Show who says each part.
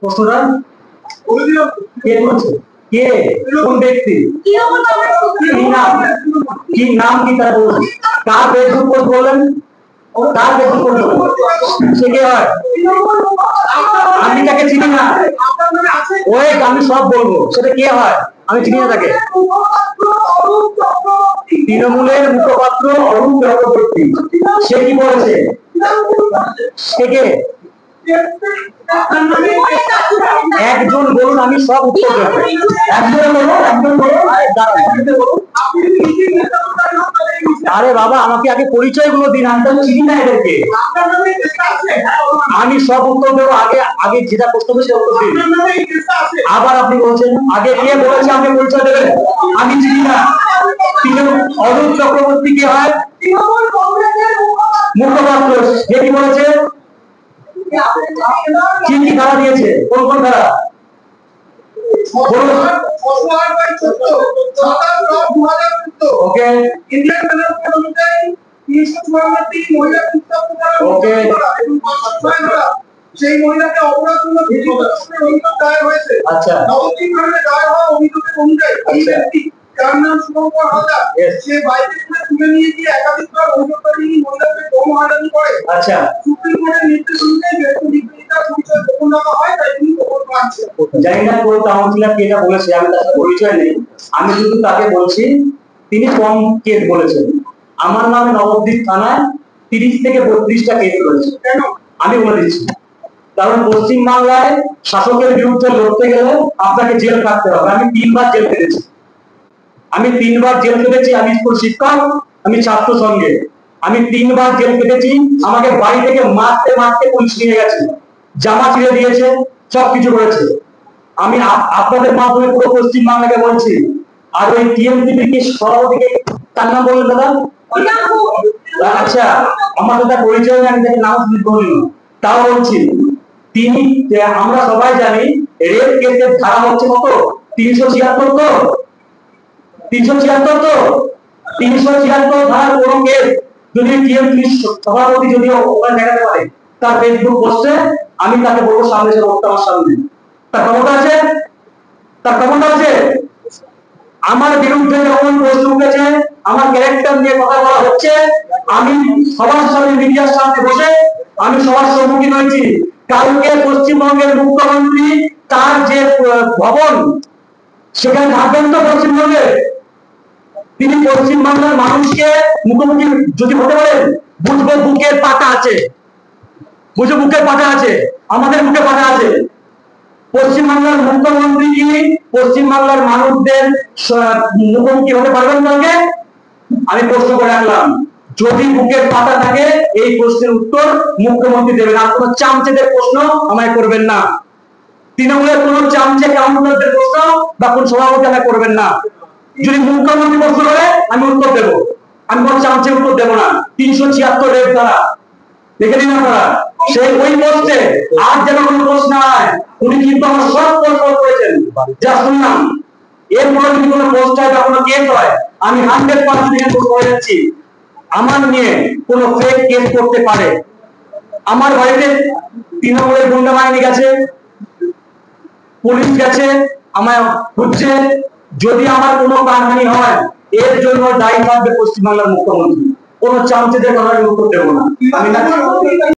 Speaker 1: প্রশ্নটা কে করেছে? কে? কোন ব্যক্তি? কি নাম? কি নাম কি তার বলুন? কার ফেসবুক পোস্ট বললেন? কার ফেসবুক পোস্ট বললেন? সে কে হয়? আমি তাকে চিনি না। ওই আমি সব বলবো, সেটা কে হয়? আমি চিনি না তাকে। তৃণমূলের মুখপাত্র অরুণ চক্রবর্তী। সে কি বলেছে? সে কে? একজন বলুন, আমি সব উত্তর দেবো। একজন বলুন। আরে বাবা, আমাকে আগে পরিচয়গুলো দিন, আমি তো চিনি না এদেরকে। আমি সব উত্তর দেবো। আগে যেটা প্রশ্ন সেটা উত্তর দিন। আবার আপনি বলছেন আগে কে বলেছে আমাকে পরিচয় দেবেন? আমি চিনি না। অরুণ চক্রবর্তী কে হয়? মুখপাত্র। সে কি বলেছে? কি কি ধারা দিয়েছে? কোন কোন ধারা? ওকে, ইন্ডিয়ান পেনাল কোড অনুযায়ী 354 মহিলা ওকে, সেই মহিলাকে অপরাধমূলক অভিযোগ দায়ের হয়েছে। আচ্ছা, নবদ্বীপ থানায় দায়ের হওয়া অভিযোগের অনুযায়ী এই ব্যক্তি যার নাম শুভঙ্কর হালদার, সে বাইরে তুলে নিয়ে গিয়ে একাধিকবার অভিযোগকারী মহিলাকে যৌন হয়রানি করে। আচ্ছা, সুপ্রিম কোর্টের নির্দেশ অনুযায়ী নির্দেশিকার পরিচয় গোপন রাখা হয়, তাই তিনি গোপন রাখছেন। জানি না কোন কাউন্সিলর কে এটা বলেছে, আমি তার সাথে পরিচয় নেই। আমি শুধু তাকে বলছি তিনি কম কেস বলেছেন। আমার নামে নবদ্বীপ থানায় 30 থেকে 32টা কেস রয়েছে। কেন? আমি বলে দিচ্ছি। কারণ পশ্চিম বাংলায় শাসকের বিরুদ্ধে লড়তে গেলে আপনাকে জেল কাটতে হবে। আমি 3বার জেল কেটেছি। আমি স্কুল শিক্ষক, আমি ছাত্র সঙ্গে। আমি 3বার জেল কেটেছি। আমাকে বাড়ি থেকে মারতে মারতে পুলিশ নিয়ে গেছে, জামা ছিঁড়ে দিয়েছে, সবকিছু করেছে। আমি আপনাদের মাধ্যমে পুরো পশ্চিম বাংলাকে বলছি। আর ওই টিএমসিপি কে সভাপতিকে তার নাম বললেন দাদা? আচ্ছা, আমার দাদা পরিচয় আমি তাকে নাম বলিনি, তাও বলছি। তিনি, আমরা সবাই জানি রেপ কেসের ধারা হচ্ছে কত? 376 তো? 376 তো? 376 ধারা কোন কেস যদি টিএমসি সভাপতি যদি ওখানে দেখাতে পারে তার ফেসবুক পোস্টে, আমি তাকে বলবো সামনে এসে বলতে আমার সামনে। তার ক্ষমতা আছে? তার ক্ষমতা আছে? আমার বিরুদ্ধে যখন প্রশ্ন উঠেছে, আমার ক্যারেক্টার নিয়ে কথা বলা হচ্ছে, আমি সবার সামনে মিডিয়ার সামনে বসে আমি সবার সম্মুখীন হয়েছি। কালকে পশ্চিমবঙ্গের মুখ্যমন্ত্রী তার যে ভবন সেখানে থাকবেন তো পশ্চিমবঙ্গে? তিনি পশ্চিমবাংলার মানুষকে মুখোমুখি যদি হতে পারেন, বুঝবো বুকের পাটা আছে, বুঝবো বুকের পাটা আছে, আমাদের বুকে পাটা আছে। পশ্চিমবাংলার মুখ্যমন্ত্রী কি পশ্চিমবাংলার মানুষদের মুখোমুখি হতে পারবেন কালকে? আমি প্রশ্ন করে রাখলাম, যদি বুকের পাতা থাকে এই প্রশ্নের উত্তর মুখ্যমন্ত্রী দেবেন। আর কোন চামচেদের প্রশ্ন আমায় করবেন না। তৃণমূলের কোন চামচে কাউন্সিলরদের প্রশ্ন বা কোন সভাপতি আমায় করবেন না। যদি মুখ্যমন্ত্রী প্রশ্ন করে আমি উত্তর দেব, আমি কোন চামচে উত্তর দেব না। 376 রেপ দ্বারা দেখে নিন আপনারা। সেই ওই পোস্টে আর যেন কোনো প্রশ্ন হয়, উনি কিন্তু আমার সব প্রশ্ন করেছেন যা শুনলাম। এরপরে যদি কোনো পোস্ট হয় বা কোনো কেস হয়, আমি 100% করে যাচ্ছি আমার নিয়ে কোনো ফেক কেস করতে পারে। আমার বাড়িতে তৃণমূলের গুন্ডা বাহিনী গেছে, পুলিশ গেছে, আমায় খুঁজছে। যদি আমার কোনো প্রাণহানি হয়, এর জন্য দায়ী থাকবে পশ্চিমবাংলার মুখ্যমন্ত্রী। কোনো চামচেদের কথা আমি উত্তর দেবো না। আমি